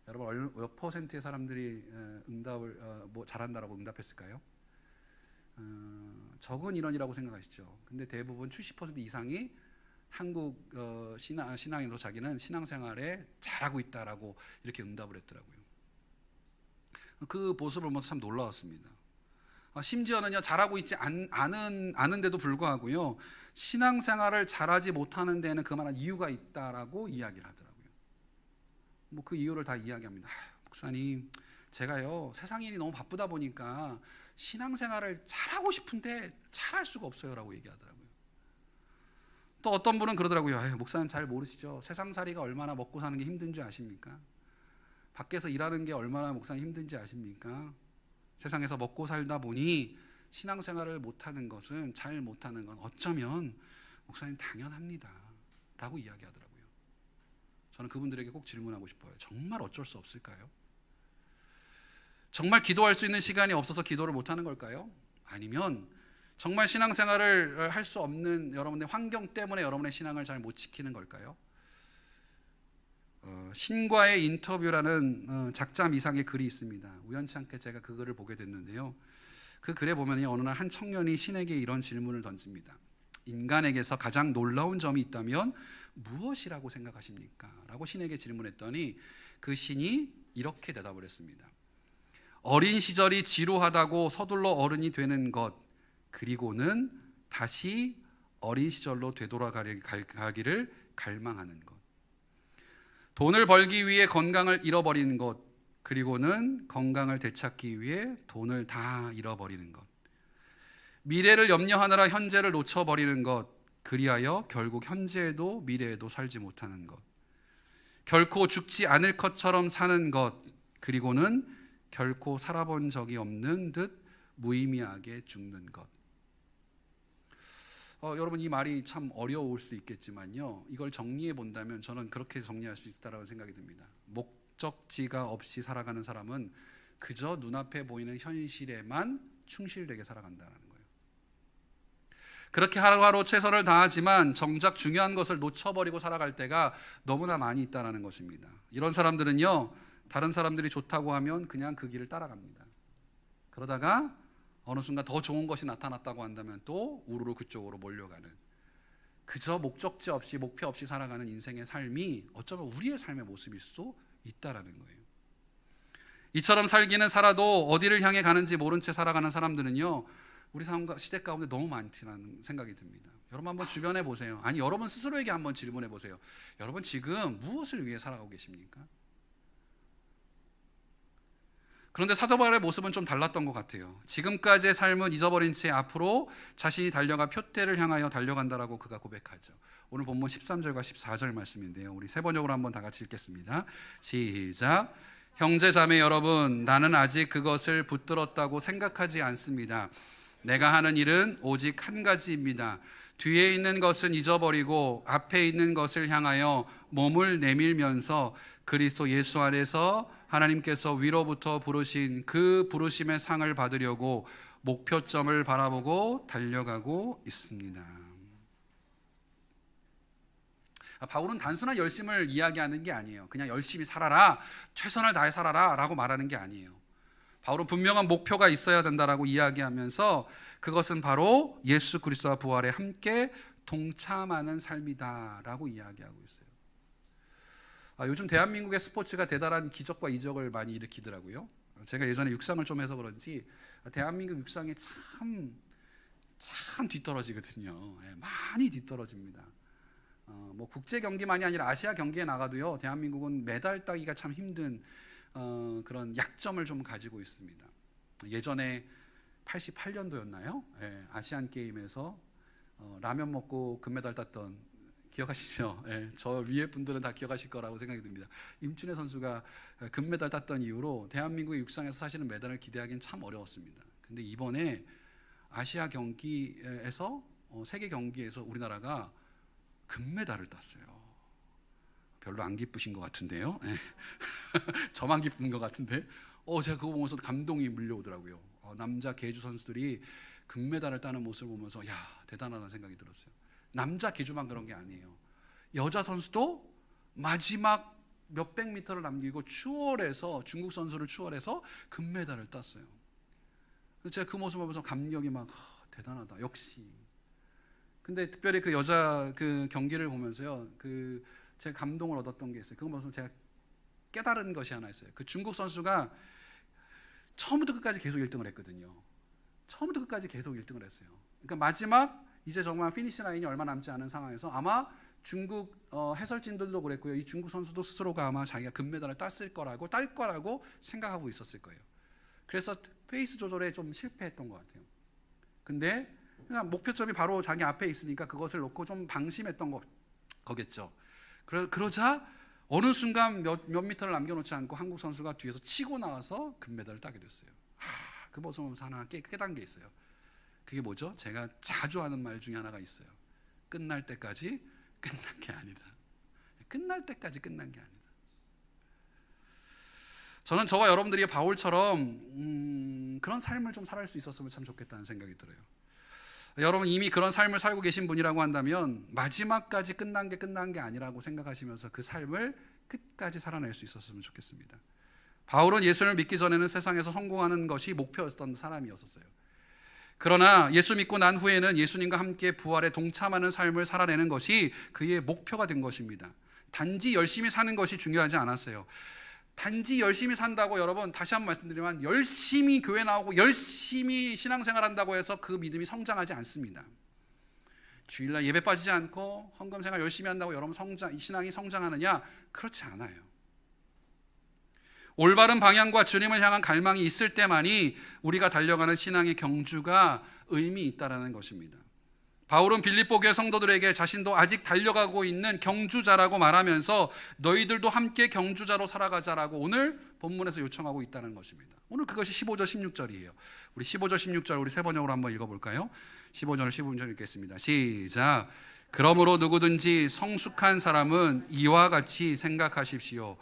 여러분, 몇 퍼센트의 사람들이 응답을 잘한다라고 응답했을까요? 적은 인원이라고 생각하시죠. 근데 대부분 70% 이상이 한국 신앙인으로 자기는 신앙생활에 잘하고 있다라고 이렇게 응답을 했더라고요. 그 모습을 보면서 참 놀라웠습니다. 심지어는요, 잘하고 있지 않은데도 불구하고요, 신앙생활을 잘하지 못하는 데는 그만한 이유가 있다라고 이야기를 하더라고요. 그 이유를 다 이야기합니다. 목사님, 제가요, 세상 일이 너무 바쁘다 보니까 신앙생활을 잘하고 싶은데 잘할 수가 없어요라고 얘기하더라고요. 또 어떤 분은 그러더라고요. 목사님 잘 모르시죠? 세상살이가 얼마나 먹고 사는 게 힘든지 아십니까? 밖에서 일하는 게 얼마나 목사님 힘든지 아십니까? 세상에서 먹고 살다 보니 신앙생활을 못하는 것은, 잘 못하는 건 어쩌면 목사님 당연합니다 라고 이야기하더라고요. 저는 그분들에게 꼭 질문하고 싶어요. 정말 어쩔 수 없을까요? 정말 기도할 수 있는 시간이 없어서 기도를 못하는 걸까요? 아니면 정말 신앙생활을 할 수 없는 여러분의 환경 때문에 여러분의 신앙을 잘 못 지키는 걸까요? 신과의 인터뷰라는 작자 이상의 글이 있습니다. 우연치 않게 제가 그 글을 보게 됐는데요. 그 글에 보면 어느 날 한 청년이 신에게 이런 질문을 던집니다. 인간에게서 가장 놀라운 점이 있다면 무엇이라고 생각하십니까? 라고 신에게 질문했더니 그 신이 이렇게 대답을 했습니다. 어린 시절이 지루하다고 서둘러 어른이 되는 것, 그리고는 다시 어린 시절로 되돌아가기를 갈망하는 것. 돈을 벌기 위해 건강을 잃어버리는 것, 그리고는 건강을 되찾기 위해 돈을 다 잃어버리는 것. 미래를 염려하느라 현재를 놓쳐버리는 것, 그리하여 결국 현재에도 미래에도 살지 못하는 것. 결코 죽지 않을 것처럼 사는 것, 그리고는 결코 살아본 적이 없는 듯 무의미하게 죽는 것. 여러분, 이 말이 참 어려울 수 있겠지만요, 이걸 정리해 본다면 저는 그렇게 정리할 수 있다고 생각이 듭니다. 목적지가 없이 살아가는 사람은 그저 눈앞에 보이는 현실에만 충실되게 살아간다는 거예요. 그렇게 하루하루 최선을 다하지만 정작 중요한 것을 놓쳐버리고 살아갈 때가 너무나 많이 있다는 것입니다. 이런 사람들은요, 다른 사람들이 좋다고 하면 그냥 그 길을 따라갑니다. 그러다가 어느 순간 더 좋은 것이 나타났다고 한다면 또 우르르 그쪽으로 몰려가는, 그저 목적지 없이 목표 없이 살아가는 인생의 삶이 어쩌면 우리의 삶의 모습일 수 있다라는 거예요. 이처럼 살기는 살아도 어디를 향해 가는지 모른 채 살아가는 사람들은요, 우리 삶과 시대 가운데 너무 많다는 생각이 듭니다. 여러분 한번 주변에 보세요. 아니, 여러분 스스로에게 한번 질문해 보세요. 여러분 지금 무엇을 위해 살아가고 계십니까? 그런데 사도 바울의 모습은 좀 달랐던 것 같아요. 지금까지의 삶은 잊어버린 채 앞으로 자신이 달려갈 표대를 향하여 달려간다라고 그가 고백하죠. 오늘 본문 13절과 14절 말씀인데요, 우리 세 번역으로 한번 다 같이 읽겠습니다. 시작. 형제 자매 여러분, 나는 아직 그것을 붙들었다고 생각하지 않습니다. 내가 하는 일은 오직 한 가지입니다. 뒤에 있는 것은 잊어버리고 앞에 있는 것을 향하여 몸을 내밀면서 그리스도 예수 안에서 하나님께서 위로부터 부르신 그 부르심의 상을 받으려고 목표점을 바라보고 달려가고 있습니다. 바울은 단순한 열심을 이야기하는 게 아니에요. 그냥 열심히 살아라, 최선을 다해 살아라 라고 말하는 게 아니에요. 바울은 분명한 목표가 있어야 된다라고 이야기하면서 그것은 바로 예수 그리스도와 부활에 함께 동참하는 삶이다라고 이야기하고 있어요. 요즘 대한민국의 스포츠가 대단한 기적과 이적을 많이 일으키더라고요. 제가 예전에 육상을 좀 해서 그런지 대한민국 육상이 참 뒤떨어지거든요. 많이 뒤떨어집니다. 뭐 국제 경기만이 아니라 아시아 경기에 나가도요, 대한민국은 메달 따기가 참 힘든 그런 약점을 좀 가지고 있습니다. 예전에 88년도였나요? 아시안 게임에서 라면 먹고 금메달 땄던, 기억하시죠? 저 위에 분들은 다 기억하실 거라고 생각이 듭니다. 임춘혜 선수가 금메달 땄던 이후로 대한민국의 육상에서 사실은 메달을 기대하기는 참 어려웠습니다. 근데 이번에 아시아 경기에서 세계 경기에서 우리나라가 금메달을 땄어요. 별로 안 기쁘신 것 같은데요. 저만 기쁜 것 같은데 제가 그거 보면서 감동이 밀려오더라고요. 남자 계주 선수들이 금메달을 따는 모습을 보면서 야, 대단하다는 생각이 들었어요. 남자 계주만 그런 게 아니에요. 여자 선수도 마지막 몇백 미터를 남기고 추월해서, 중국 선수를 추월해서 금메달을 땄어요. 제가 그 모습을 보면서 감격이 막 대단하다, 역시. 근데 특별히 그 여자 그 경기를 보면서요, 제가 감동을 얻었던 게 있어요. 그거 보면서 제가 깨달은 것이 하나 있어요. 그 중국 선수가 처음부터 끝까지 계속 1등을 했거든요. 처음부터 끝까지 계속 1등을 했어요. 그러니까 마지막 이제 정말 피니시 라인이 얼마 남지 않은 상황에서 아마 중국 해설진들도 그랬고요, 이 중국 선수도 스스로가 아마 자기가 금메달을 딸 거라고 생각하고 있었을 거예요. 그래서 페이스 조절에 좀 실패했던 것 같아요. 근데 그냥 목표점이 바로 자기 앞에 있으니까 그것을 놓고 좀 방심했던 거겠죠. 그러자 어느 순간 몇 미터를 남겨놓지 않고 한국 선수가 뒤에서 치고 나와서 금메달을 따게 됐어요. 그 모습을 보면서 하나 깨달은 게 있어요. 그게 뭐죠? 제가 자주 하는 말 중에 하나가 있어요. 끝날 때까지 끝난 게 아니다. 끝날 때까지 끝난 게 아니다. 저는 저와 여러분들이 바울처럼 그런 삶을 좀 살아갈 수 있었으면 참 좋겠다는 생각이 들어요. 여러분 이미 그런 삶을 살고 계신 분이라고 한다면 마지막까지 끝난 게 아니라고 생각하시면서 그 삶을 끝까지 살아낼 수 있었으면 좋겠습니다. 바울은 예수를 믿기 전에는 세상에서 성공하는 것이 목표였던 사람이었어요. 그러나 예수 믿고 난 후에는 예수님과 함께 부활에 동참하는 삶을 살아내는 것이 그의 목표가 된 것입니다. 단지 열심히 사는 것이 중요하지 않았어요. 단지 열심히 산다고 여러분 다시 한번 말씀드리면 열심히 교회 나오고 열심히 신앙생활 한다고 해서 그 믿음이 성장하지 않습니다. 주일날 예배 빠지지 않고 헌금생활 열심히 한다고 여러분 신앙이 성장하느냐? 그렇지 않아요. 올바른 방향과 주님을 향한 갈망이 있을 때만이 우리가 달려가는 신앙의 경주가 의미 있다라는 것입니다. 바울은 빌립보 교회 성도들에게 자신도 아직 달려가고 있는 경주자라고 말하면서 너희들도 함께 경주자로 살아가자라고 오늘 본문에서 요청하고 있다는 것입니다. 오늘 그것이 15절 16절이에요. 우리 15절 16절 우리 세 번역으로 한번 읽어볼까요? 15절 15절 읽겠습니다. 시작. 그러므로 누구든지 성숙한 사람은 이와 같이 생각하십시오.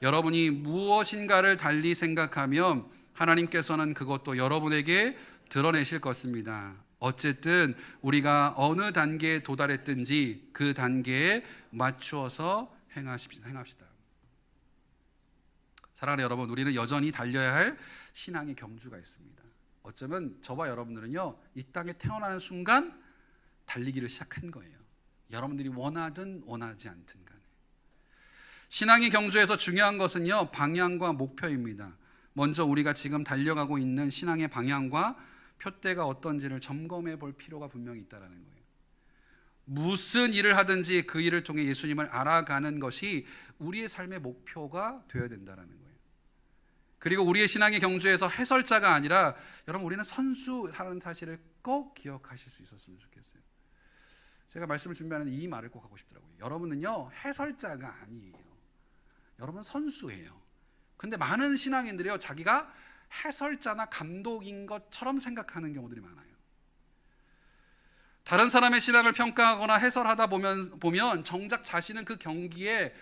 여러분이 무엇인가를 달리 생각하면 하나님께서는 그것도 여러분에게 드러내실 것입니다. 어쨌든 우리가 어느 단계에 도달했든지 그 단계에 맞추어서 행합시다. 사랑하는 여러분, 우리는 여전히 달려야 할 신앙의 경주가 있습니다. 어쩌면 저와 여러분들은요, 이 땅에 태어나는 순간 달리기를 시작한 거예요. 여러분들이 원하든 원하지 않든 간에. 신앙의 경주에서 중요한 것은요, 방향과 목표입니다. 먼저 우리가 지금 달려가고 있는 신앙의 방향과 표대가 어떤지를 점검해 볼 필요가 분명히 있다는 거예요. 무슨 일을 하든지 그 일을 통해 예수님을 알아가는 것이 우리의 삶의 목표가 되어야 된다는 거예요. 그리고 우리의 신앙의 경주에서 해설자가 아니라 여러분 우리는 선수라는 사실을 꼭 기억하실 수 있었으면 좋겠어요. 제가 말씀을 준비하는 이 말을 꼭 하고 싶더라고요. 여러분은요 해설자가 아니에요. 여러분 선수예요. 근데 많은 신앙인들이요 자기가 해설자나 감독인 것처럼 생각하는 경우들이 많아요. 다른 사람의 신앙을 평가하거나 해설하다 보면 정작 자신은 그 경기에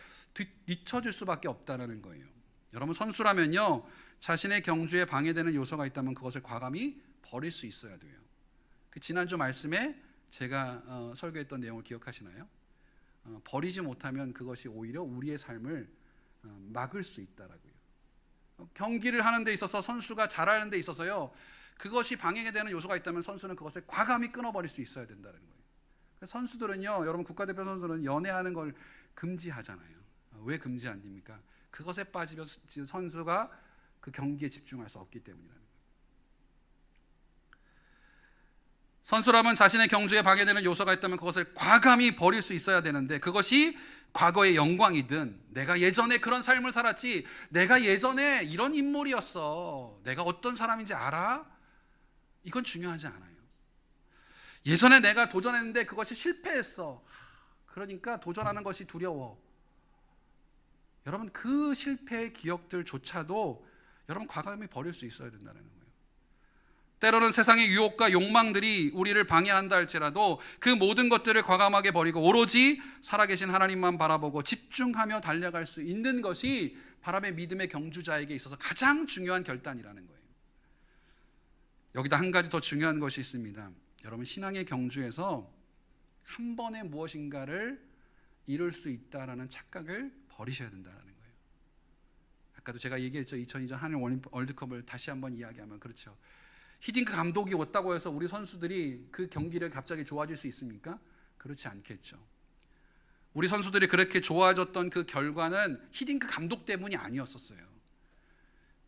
뒤처질 수밖에 없다는 거예요. 여러분 선수라면요 자신의 경주에 방해되는 요소가 있다면 그것을 과감히 버릴 수 있어야 돼요. 그 지난주 말씀에 제가 설교했던 내용을 기억하시나요? 버리지 못하면 그것이 오히려 우리의 삶을 막을 수 있다라고요. 경기를 하는 데 있어서 선수가 잘하는 데 있어서요 그것이 방해가 되는 요소가 있다면 선수는 그것을 과감히 끊어버릴 수 있어야 된다는 거예요. 선수들은요 여러분 국가대표 선수들은 연애하는 걸 금지하잖아요. 왜 금지 안 됩니까? 그것에 빠지면 선수가 그 경기에 집중할 수 없기 때문이라는 거예요. 선수라면 자신의 경주에 방해되는 요소가 있다면 그것을 과감히 버릴 수 있어야 되는데 그것이 과거의 영광이든 내가 예전에 그런 삶을 살았지 내가 예전에 이런 인물이었어 내가 어떤 사람인지 알아? 이건 중요하지 않아요. 예전에 내가 도전했는데 그것이 실패했어. 그러니까 도전하는 것이 두려워. 여러분 그 실패의 기억들조차도 여러분 과감히 버릴 수 있어야 된다는 거예요. 때로는 세상의 유혹과 욕망들이 우리를 방해한다 할지라도 그 모든 것들을 과감하게 버리고 오로지 살아계신 하나님만 바라보고 집중하며 달려갈 수 있는 것이 바람의 믿음의 경주자에게 있어서 가장 중요한 결단이라는 거예요. 여기다 한 가지 더 중요한 것이 있습니다. 여러분 신앙의 경주에서 한 번에 무엇인가를 이룰 수 있다라는 착각을 버리셔야 된다는 거예요. 아까도 제가 얘기했죠. 2002년 한일 월드컵을 다시 한번 이야기하면 그렇죠. 히딩크 감독이 왔다고 해서 우리 선수들이 그 경기를 갑자기 좋아질 수 있습니까? 그렇지 않겠죠. 우리 선수들이 그렇게 좋아졌던 그 결과는 히딩크 감독 때문이 아니었었어요.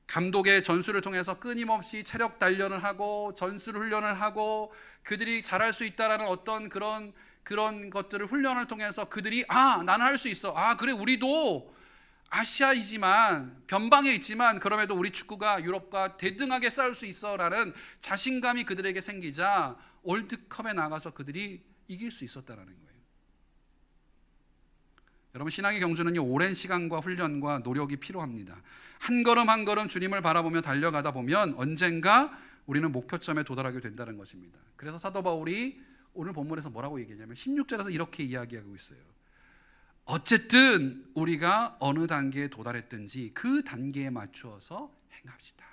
감독의 전술을 통해서 끊임없이 체력 단련을 하고 전술 훈련을 하고 그들이 잘할 수 있다라는 어떤 그런 것들을 훈련을 통해서 그들이 나는 할 수 있어. 그래 우리도 아시아이지만 변방에 있지만 그럼에도 우리 축구가 유럽과 대등하게 싸울 수 있어라는 자신감이 그들에게 생기자 월드컵에 나가서 그들이 이길 수 있었다라는 거예요. 여러분 신앙의 경주는요 오랜 시간과 훈련과 노력이 필요합니다. 한 걸음 한 걸음 주님을 바라보며 달려가다 보면 언젠가 우리는 목표점에 도달하게 된다는 것입니다. 그래서 사도 바울이 오늘 본문에서 뭐라고 얘기하냐면 16절에서 이렇게 이야기하고 있어요. 어쨌든 우리가 어느 단계에 도달했든지 그 단계에 맞추어서 행합시다.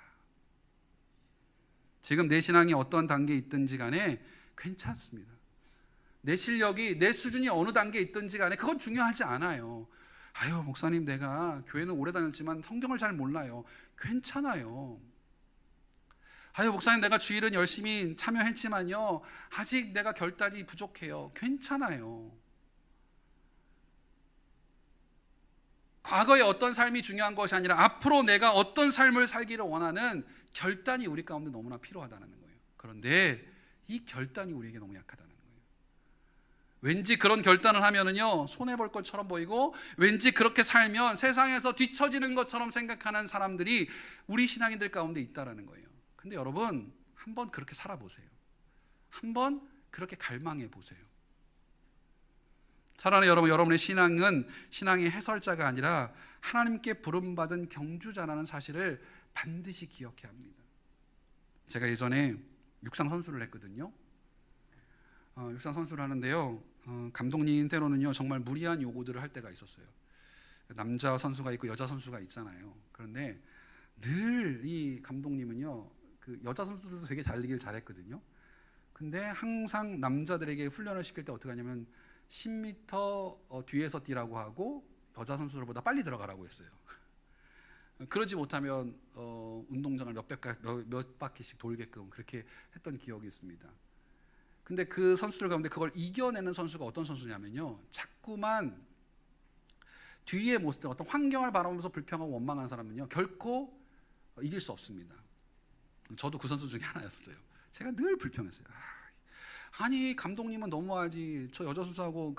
지금 내 신앙이 어떤 단계에 있든지 간에 괜찮습니다. 내 실력이, 내 수준이 어느 단계에 있든지 간에 그건 중요하지 않아요. 아유, 목사님, 내가 교회는 오래 다녔지만 성경을 잘 몰라요. 괜찮아요. 아유, 목사님, 내가 주일은 열심히 참여했지만요, 아직 내가 결단이 부족해요. 괜찮아요. 과거의 어떤 삶이 중요한 것이 아니라 앞으로 내가 어떤 삶을 살기를 원하는 결단이 우리 가운데 너무나 필요하다는 거예요. 그런데 이 결단이 우리에게 너무 약하다는 거예요. 왠지 그런 결단을 하면은요, 손해볼 것처럼 보이고, 왠지 그렇게 살면 세상에서 뒤처지는 것처럼 생각하는 사람들이 우리 신앙인들 가운데 있다라는 거예요. 근데 여러분, 한번 그렇게 살아보세요. 한번 그렇게 갈망해 보세요. 사랑하는 여러분, 여러분의 신앙은 신앙의 해설자가 아니라 하나님께 부름받은 경주자라는 사실을 반드시 기억해야 합니다. 제가 예전에 육상 선수를 했거든요. 육상 선수를 하는데요, 감독님 때로는요 정말 무리한 요구들을 할 때가 있었어요. 남자 선수가 있고 여자 선수가 있잖아요. 그런데 늘 이 감독님은요, 그 여자 선수들도 되게 달리기를 잘했거든요. 근데 항상 남자들에게 훈련을 시킬 때 어떻게 하냐면 10m 뒤에서 뛰라고 하고 여자 선수들보다 빨리 들어가라고 했어요. 그러지 못하면 운동장을 몇 바퀴씩 돌게끔 그렇게 했던 기억이 있습니다. 근데 그 선수들 가운데 그걸 이겨내는 선수가 어떤 선수냐면요, 자꾸만 뒤에 모습, 어떤 환경을 바라보면서 불평하고 원망하는 사람은요 결코 이길 수 없습니다. 저도 그 선수 중에 하나였어요. 제가 늘 불평했어요. 아니, 감독님은 너무하지. 저 여자 선수하고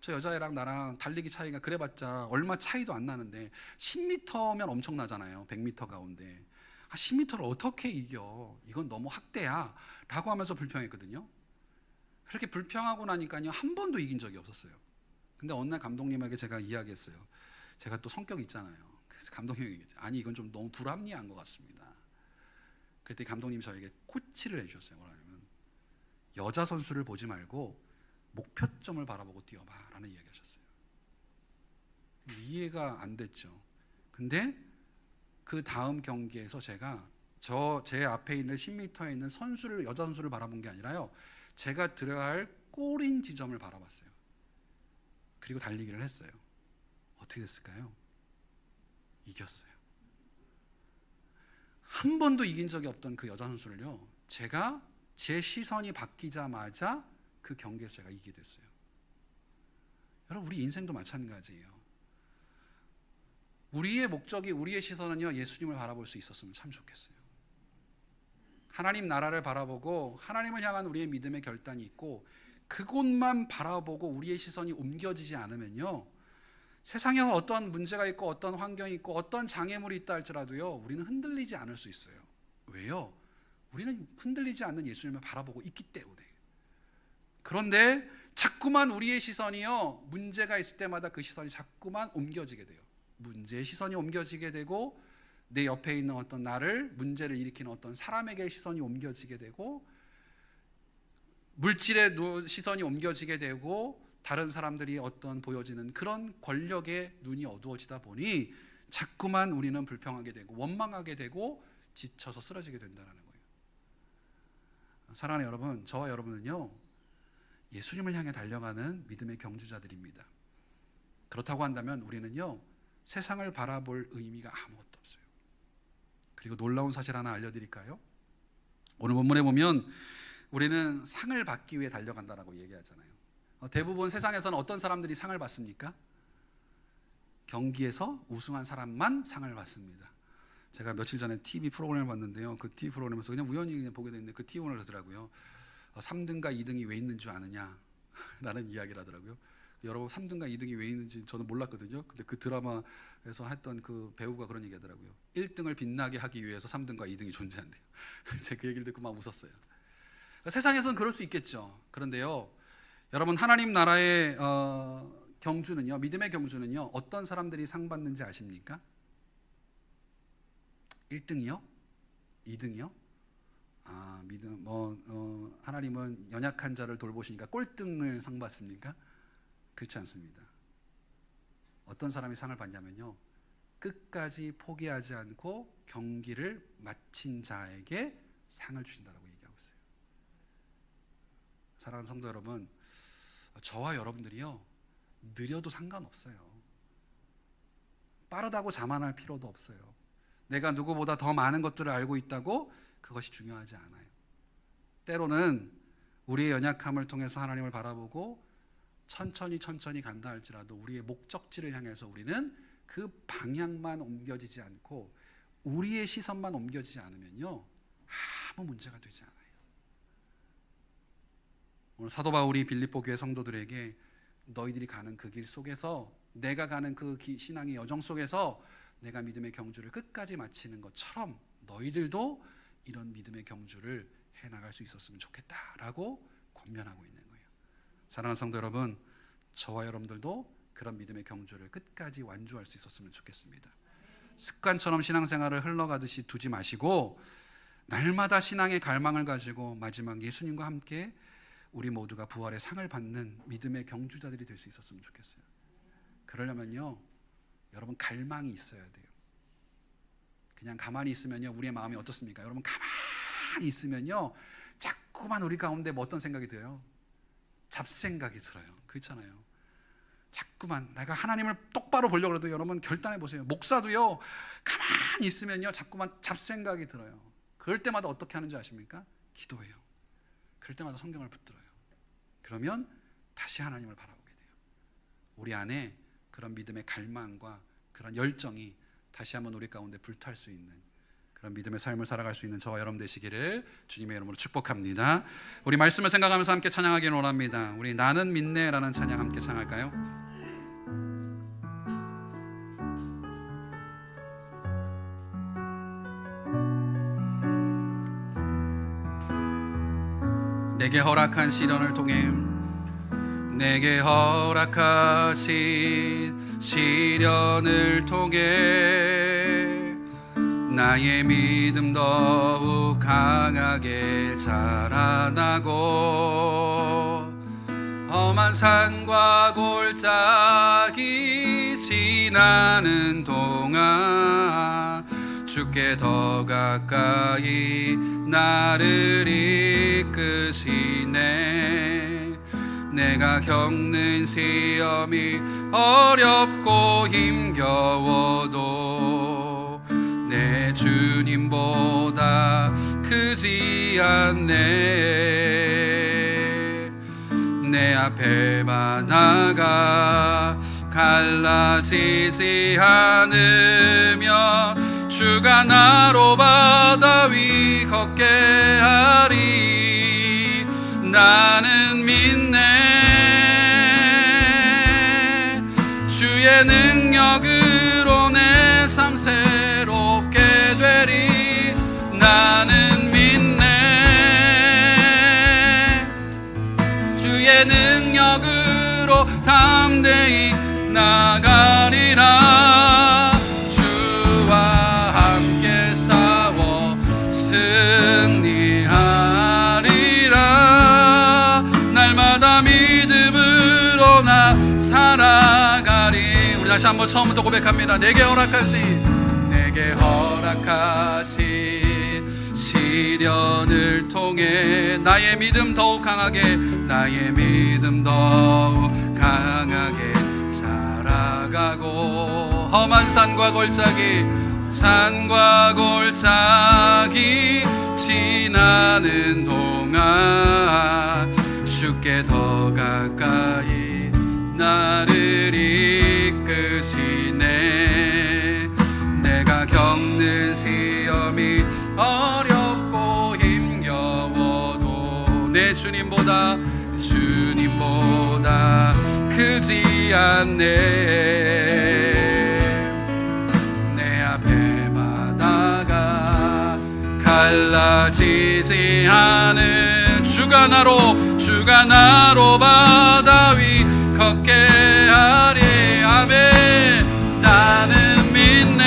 저 여자애랑 나랑 달리기 차이가 그래봤자 얼마 차이도 안 나는데 10m면 엄청나잖아요. 100m 가운데 10m를 어떻게 이겨? 이건 너무 학대야 라고 하면서 불평했거든요. 그렇게 불평하고 나니까요 한 번도 이긴 적이 없었어요. 근데 어느 날 감독님에게 제가 이야기했어요. 제가 또 성격이 있잖아요. 그래서 감독님이 얘기했죠. 아니, 이건 좀 너무 불합리한 것 같습니다. 그랬더니 감독님이 저에게 코치를 해주셨어요. 뭐라냐면, 여자 선수를 보지 말고 목표점을 바라보고 뛰어봐 라는 이야기 하셨어요. 이해가 안 됐죠. 근데 그 다음 경기에서 제가 제 앞에 있는 10m에 있는 여자 선수를 바라본 게 아니라요, 제가 들어야 할 골인 지점을 바라봤어요. 그리고 달리기를 했어요. 어떻게 됐을까요? 이겼어요. 한 번도 이긴 적이 없던 그 여자 선수를요, 제가 제 시선이 바뀌자마자 그 경기에서 제가 이기게 됐어요. 여러분, 우리 인생도 마찬가지예요. 우리의 목적이, 우리의 시선은요, 예수님을 바라볼 수 있었으면 참 좋겠어요. 하나님 나라를 바라보고 하나님을 향한 우리의 믿음의 결단이 있고 그곳만 바라보고 우리의 시선이 옮겨지지 않으면요, 세상에 어떤 문제가 있고 어떤 환경이 있고 어떤 장애물이 있다 할지라도요, 우리는 흔들리지 않을 수 있어요. 왜요? 우리는 흔들리지 않는 예수님을 바라보고 있기 때문에. 그런데 자꾸만 우리의 시선이요, 문제가 있을 때마다 그 시선이 자꾸만 옮겨지게 돼요. 문제의 시선이 옮겨지게 되고, 내 옆에 있는 어떤 나를 문제를 일으키는 어떤 사람에게 시선이 옮겨지게 되고, 물질의 시선이 옮겨지게 되고, 다른 사람들이 어떤 보여지는 그런 권력에 눈이 어두워지다 보니 자꾸만 우리는 불평하게 되고 원망하게 되고 지쳐서 쓰러지게 된다는 거예요. 사랑하는 여러분, 저와 여러분은요, 예수님을 향해 달려가는 믿음의 경주자들입니다. 그렇다고 한다면 우리는요, 세상을 바라볼 의미가 아무것도 없어요. 그리고 놀라운 사실 하나 알려드릴까요? 오늘 본문에 보면 우리는 상을 받기 위해 달려간다라고 얘기하잖아요. 대부분 세상에서는 어떤 사람들이 상을 받습니까? 경기에서 우승한 사람만 상을 받습니다. 제가 며칠 전에 TV 프로그램을 봤는데요, 그 TV 프로그램에서 그냥 우연히 보게 됐는데 그 TV를 하더라고요. 3등과 2등이 왜 있는 줄 아느냐 라는 이야기를 하더라고요. 여러분, 3등과 2등이 왜 있는지 저는 몰랐거든요. 근데 그 드라마에서 했던 그 배우가 그런 얘기 하더라고요. 1등을 빛나게 하기 위해서 3등과 2등이 존재한대요. 제가 그 얘기를 듣고 막 웃었어요. 세상에서는 그럴 수 있겠죠. 그런데요, 여러분, 하나님 나라의 경주는요, 믿음의 경주는요, 어떤 사람들이 상 받는지 아십니까? 1등이요? 2등이요? 믿음, 하나님은 연약한 자를 돌보시니까 꼴등을 상 받습니까? 그렇지 않습니다. 어떤 사람이 상을 받냐면요, 끝까지 포기하지 않고 경기를 마친 자에게 상을 주신다라고 얘기하고 있어요. 사랑하는 성도 여러분, 저와 여러분들이요, 느려도 상관없어요. 빠르다고 자만할 필요도 없어요. 내가 누구보다 더 많은 것들을 알고 있다고 그것이 중요하지 않아요. 때로는 우리의 연약함을 통해서 하나님을 바라보고 천천히 간다 할지라도 우리의 목적지를 향해서 우리는 그 방향만 옮겨지지 않고 우리의 시선만 옮겨지지 않으면요, 아무 문제가 되지 않아요. 오늘 사도 바울이 빌립보 교회 성도들에게 너희들이 가는 그 길 속에서, 내가 가는 그 신앙의 여정 속에서 내가 믿음의 경주를 끝까지 마치는 것처럼 너희들도 이런 믿음의 경주를 해나갈 수 있었으면 좋겠다라고 권면하고 있는 거예요. 사랑하는 성도 여러분, 저와 여러분들도 그런 믿음의 경주를 끝까지 완주할 수 있었으면 좋겠습니다. 습관처럼 신앙생활을 흘러가듯이 두지 마시고 날마다 신앙의 갈망을 가지고 마지막 예수님과 함께 우리 모두가 부활의 상을 받는 믿음의 경주자들이 될 수 있었으면 좋겠어요. 그러려면요, 여러분 갈망이 있어야 돼요. 그냥 가만히 있으면요, 우리의 마음이 어떻습니까? 여러분 가만히 있으면요, 자꾸만 우리 가운데 뭐 어떤 생각이 들어요? 잡생각이 들어요. 그렇잖아요. 자꾸만 내가 하나님을 똑바로 보려고 해도 여러분 결단해 보세요. 목사도요, 가만히 있으면요, 자꾸만 잡생각이 들어요. 그럴 때마다 어떻게 하는지 아십니까? 기도해요. 그럴 때마다 성경을 붙들어요. 그러면 다시 하나님을 바라보게 돼요. 우리 안에 그런 믿음의 갈망과 그런 열정이 다시 한번 우리 가운데 불탈 수 있는 그런 믿음의 삶을 살아갈 수 있는 저와 여러분 되시기를 주님의 이름으로 축복합니다. 우리 말씀을 생각하면서 함께 찬양하기를 원합니다. 우리 나는 믿네라는 찬양 함께 찬양할까요? 내게 허락한 시련을 통해, 내게 허락하신 시련을 통해 나의 믿음 더욱 강하게 자라나고, 험한 산과 골짜기 지나는 동안 주께 더 가까이 나를 이끄시네. 내가 겪는 시험이 어렵고 힘겨워도 내 주님보다 크지 않네. 내 앞에 바다가 갈라지지 않으며 주가 나로 바다 위 걷게 하리. 나는 믿네. 주의 능력으로 내 삶 새롭게 되리. 나는 믿네. 주의 능력으로 담대히 나가리라. 주와 함께 싸워 승리하리라. 날마다 믿음으로 나 살아가리. 우리 다시 한번 처음부터 고백합니다. 내게 허락하신 시련을 통해 나의 믿음 더욱 강하게, 나의 믿음 더욱 강하게 자라가고, 험한 산과 골짜기 지나는 동안 주께 더 가까이 나를 이끄시네. 내가 겪는 시험이 어렵고 힘겨워도 내 주님보다 크지 않네. 내 앞에 바다가 갈라지지 않은 주가 나로 바다 위 걷게 하리. 아멘. 나는 믿네.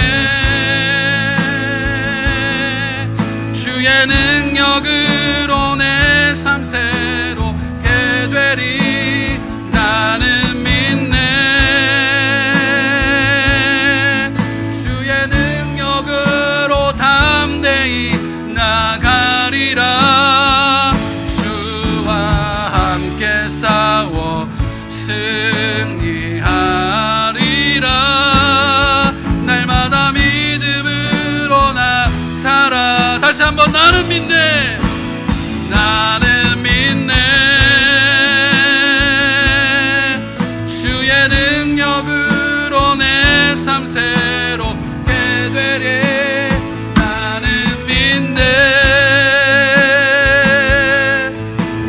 주의 능력으로 내 삶 새롭게 되리. 나는 믿네. 나는 믿네. 나는 믿네. 주의 능력으로 내 삶 새롭게 되리. 나는 믿네.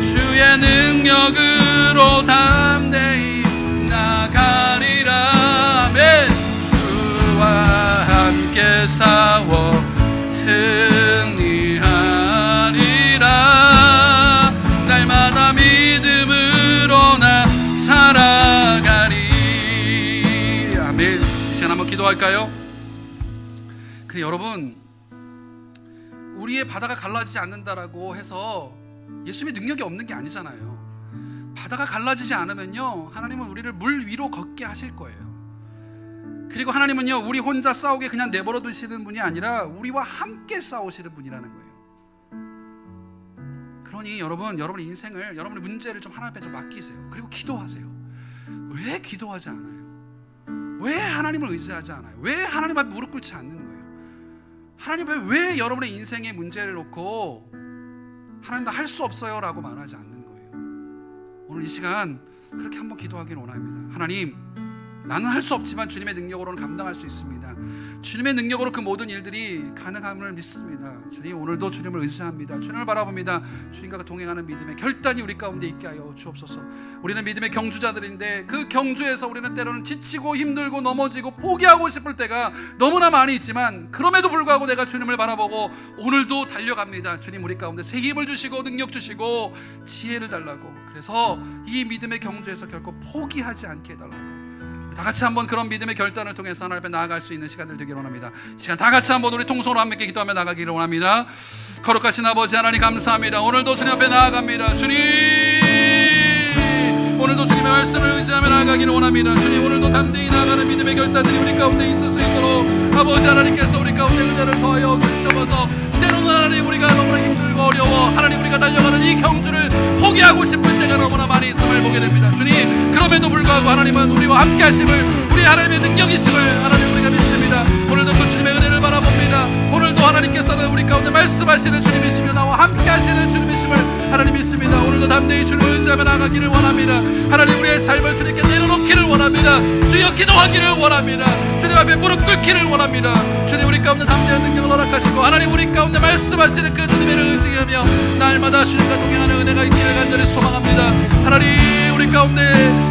주의 능력으로 담대히 나가리라. 아멘. 주와 함께 싸워 승리하리라. 날마다 믿음으로 나 살아가리. 아멘. 이제 한번 기도할까요? 그래, 여러분, 우리의 바다가 갈라지지 않는다라고 해서 예수님의 능력이 없는 게 아니잖아요. 바다가 갈라지지 않으면요, 하나님은 우리를 물 위로 걷게 하실 거예요. 그리고 하나님은요, 우리 혼자 싸우게 그냥 내버려 두시는 분이 아니라 우리와 함께 싸우시는 분이라는 거예요. 그러니 여러분, 여러분의 인생을, 여러분의 문제를 좀 하나님 앞에 좀 맡기세요. 그리고 기도하세요. 왜 기도하지 않아요? 왜 하나님을 의지하지 않아요? 왜 하나님 앞에 무릎 꿇지 않는 거예요? 하나님 앞에 왜 여러분의 인생의 문제를 놓고 하나님 나 할 수 없어요 라고 말하지 않는 거예요? 오늘 이 시간 그렇게 한번 기도하기를 원합니다. 하나님, 나는 할 수 없지만 주님의 능력으로는 감당할 수 있습니다. 주님의 능력으로 그 모든 일들이 가능함을 믿습니다. 주님, 오늘도 주님을 의지합니다. 주님을 바라봅니다. 주님과 동행하는 믿음의 결단이 우리 가운데 있게 하여 주옵소서. 우리는 믿음의 경주자들인데 그 경주에서 우리는 때로는 지치고 힘들고 넘어지고 포기하고 싶을 때가 너무나 많이 있지만, 그럼에도 불구하고 내가 주님을 바라보고 오늘도 달려갑니다. 주님, 우리 가운데 새 힘을 주시고 능력 주시고 지혜를 달라고. 그래서 이 믿음의 경주에서 결코 포기하지 않게 해달라고. 다 같이 한번 그런 믿음의 결단을 통해서 하나님 앞에 나아갈 수 있는 시간들 되기를 원합니다. 시간 다 같이 한번 우리 통성으로 함께 기도하며 나가기를 원합니다. 거룩하신 아버지 하나님, 감사합니다. 오늘도 주님 앞에 나아갑니다. 주님, 오늘도 주님의 말씀을 의지하며 나아가기를 원합니다. 주님, 오늘도 담대히 나아가는 믿음의 결단들이 우리 가운데 있을 수 있도록 아버지 하나님께서 우리 가운데 은혜를 더하여 주시옵소서. 때로는 하나님, 우리가 너무나 힘들고 어려워 하나님, 우리가 달려가는 이 경주를 포기하고 싶을 때가 너무나 많이 있음을 보게 됩니다. 주님, 그럼에도 불구하고 하나님은 우리와 함께 하심을, 우리 하나님의 능력이심을 하나님 우리가 믿습니다. 오늘도 그 주님의 은혜를 바라봅니다. 오늘도 하나님께서는 우리 가운데 말씀하시는 주님이시며 나와 함께 하시는 주님이심을 하나님 믿습니다. 오늘도 담대히 주님을 의지하며 나가기를 원합니다. 하나님, 우리의 삶을 주님께 내려놓기를 원합니다. 주여, 기도하기를 원합니다. 주님 앞에 무릎 꿇기를 원합니다. 주님, 우리 가운데 담대한 능력을 허락하시고 하나님, 우리 가운데 말씀하시는 그 주님의 의지하며 날마다 주님과 동행하는 은혜가 있기를 간절히 소망합니다. 하나님, 우리 가운데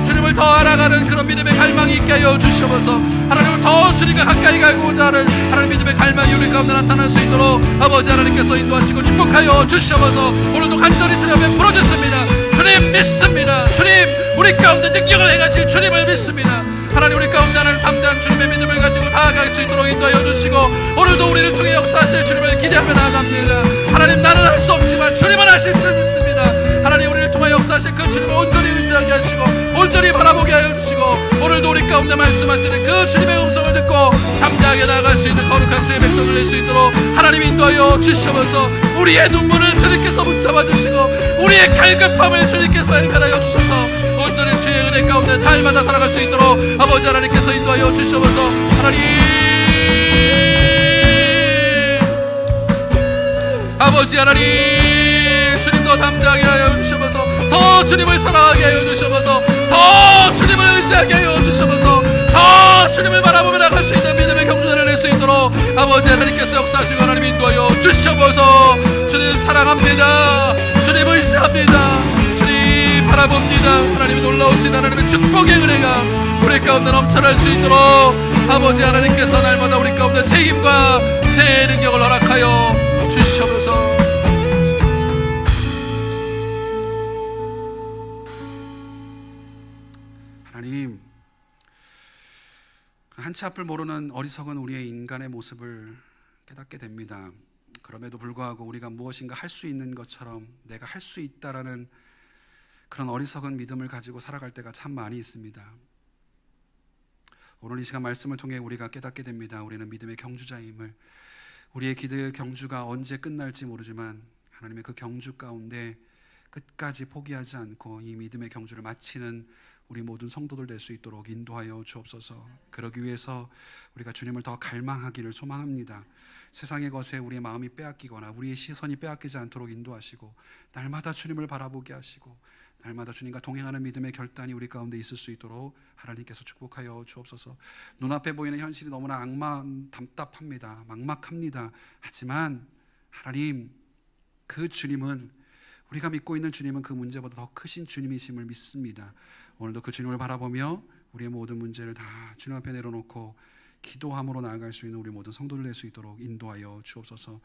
주님을 더 알아가는 그런 믿음의 갈망이 있게 하여 주시옵소서. 하나님을 더 주님과 가까이 가고자 하는 하나님 믿음의 갈망이 우리 가운데 나타날 수 있도록 아버지 하나님께서 인도하시고 축복하여 주시옵소서. 오늘도 간절히 주님 앞에 부르짖습니다. 주님 믿습니다. 주님, 우리 가운데 능력을 행하실 주님을 믿습니다. 하나님, 우리 가운데 하나님 담대한 주님의 믿음을 가지고 나아갈 수 있도록 인도하여 주시고, 오늘도 우리를 통해 역사하실 주님을 기대하며 나아갑니다. 하나님, 나는 할 수 없지만 주님은 하실 줄 믿습니다. 하나님, 우리를 통해 역사하실 그 주님을 온전히 의지하게 하시고 온전히 바라보게 하여 주시고, 오늘도 우리 가운데 말씀하시는 그 주님의 음성을 듣고 담대하게 나아갈 수 있는 거룩한 주의 백성을 낼 수 있도록 하나님 인도하여 주시면서 우리의 눈물을 주님께서 붙잡아 주시고 우리의 갈급함을 주님께서 해결하여 주셔서 온전히 주의 은혜 가운데 날마다 살아갈 수 있도록 아버지 하나님께서 인도하여 주시면서 하나님, 아버지 하나님, 주님 더 담대하게 하여 주시면서 더 주님을 사랑하게 하여 주시면서 더 주님을 의지하게 하여 주시면서 더 주님을 바라보며 나갈 수 있는 믿음의 경주를 낼 수 있도록 아버지 하나님께서 역사하시고 하나님 인도하여 주시면서 주님 사랑합니다. 주님 의지합니다. 주님 바라봅니다. 하나님의 놀라우신 하나님의 축복의 은혜가 우리 가운데 넘쳐날 수 있도록 아버지 하나님께서 날마다 우리 가운데 새 힘과 새 능력을 허락하여 주시옵소서. 하나님, 한치 앞을 모르는 어리석은 우리의 인간의 모습을 깨닫게 됩니다. 그럼에도 불구하고 우리가 무엇인가 할 수 있는 것처럼 내가 할 수 있다라는 그런 어리석은 믿음을 가지고 살아갈 때가 참 많이 있습니다. 오늘 이 시간 말씀을 통해 우리가 깨닫게 됩니다. 우리는 믿음의 경주자임을, 우리의 기도의 경주가 언제 끝날지 모르지만 하나님의 그 경주 가운데 끝까지 포기하지 않고 이 믿음의 경주를 마치는 우리 모든 성도들 될 수 있도록 인도하여 주옵소서. 그러기 위해서 우리가 주님을 더 갈망하기를 소망합니다. 세상의 것에 우리의 마음이 빼앗기거나 우리의 시선이 빼앗기지 않도록 인도하시고, 날마다 주님을 바라보게 하시고, 날마다 주님과 동행하는 믿음의 결단이 우리 가운데 있을 수 있도록 하나님께서 축복하여 주옵소서. 눈앞에 보이는 현실이 너무나 답답합니다. 막막합니다. 하지만 하나님, 그 주님은, 우리가 믿고 있는 주님은 그 문제보다 더 크신 주님이심을 믿습니다. 오늘도 그 주님을 바라보며 우리의 모든 문제를 다 주님 앞에 내려놓고 기도함으로 나아갈 수 있는 우리 모든 성도들 될 수 있도록 인도하여 주옵소서.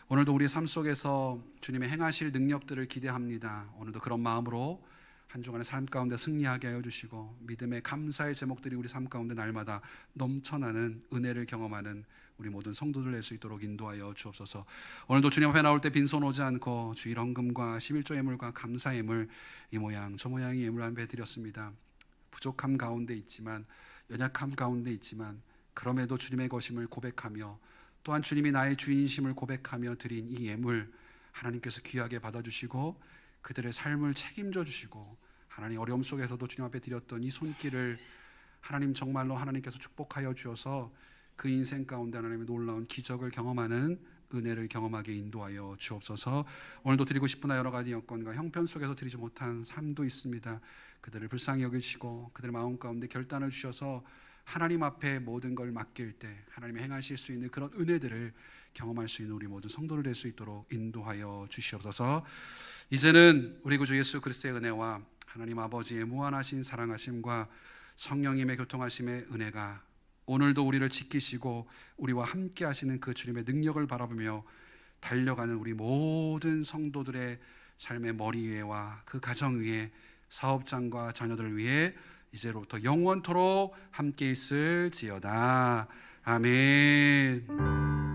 오늘도 우리의 삶 속에서 주님의 행하실 능력들을 기대합니다. 오늘도 그런 마음으로 한 주간의 삶 가운데 승리하게 하여 주시고, 믿음의 감사의 제목들이 우리 삶 가운데 날마다 넘쳐나는 은혜를 경험하는 우리 모든 성도들 될 수 있도록 인도하여 주옵소서. 오늘도 주님 앞에 나올 때 빈손 오지 않고 주일 헌금과 11조 예물과 감사 예물, 이 모양 저 모양의 예물 앞에 드렸습니다. 부족함 가운데 있지만, 연약함 가운데 있지만, 그럼에도 주님의 것임을 고백하며, 또한 주님이 나의 주인심을 고백하며 드린 이 예물, 하나님께서 귀하게 받아주시고 그들의 삶을 책임져 주시고, 하나님 어려움 속에서도 주님 앞에 드렸던 이 손길을 하나님 정말로 하나님께서 축복하여 주셔서 그 인생 가운데 하나님의 놀라운 기적을 경험하는 은혜를 경험하게 인도하여 주옵소서. 오늘도 드리고 싶은 여러 가지 여건과 형편 속에서 드리지 못한 삶도 있습니다. 그들을 불쌍히 여기시고 그들의 마음 가운데 결단을 주셔서 하나님 앞에 모든 걸 맡길 때 하나님이 행하실 수 있는 그런 은혜들을 경험할 수 있는 우리 모든 성도를 될 수 있도록 인도하여 주시옵소서. 이제는 우리 구주 예수 그리스도의 은혜와 하나님 아버지의 무한하신 사랑하심과 성령님의 교통하심의 은혜가 오늘도 우리를 지키시고 우리와 함께 하시는 그 주님의 능력을 바라보며 달려가는 우리 모든 성도들의 삶의 머리 위에와 그 가정 위에, 사업장과 자녀들 위에 이제로부터 영원토록 함께 있을지어다. 아멘.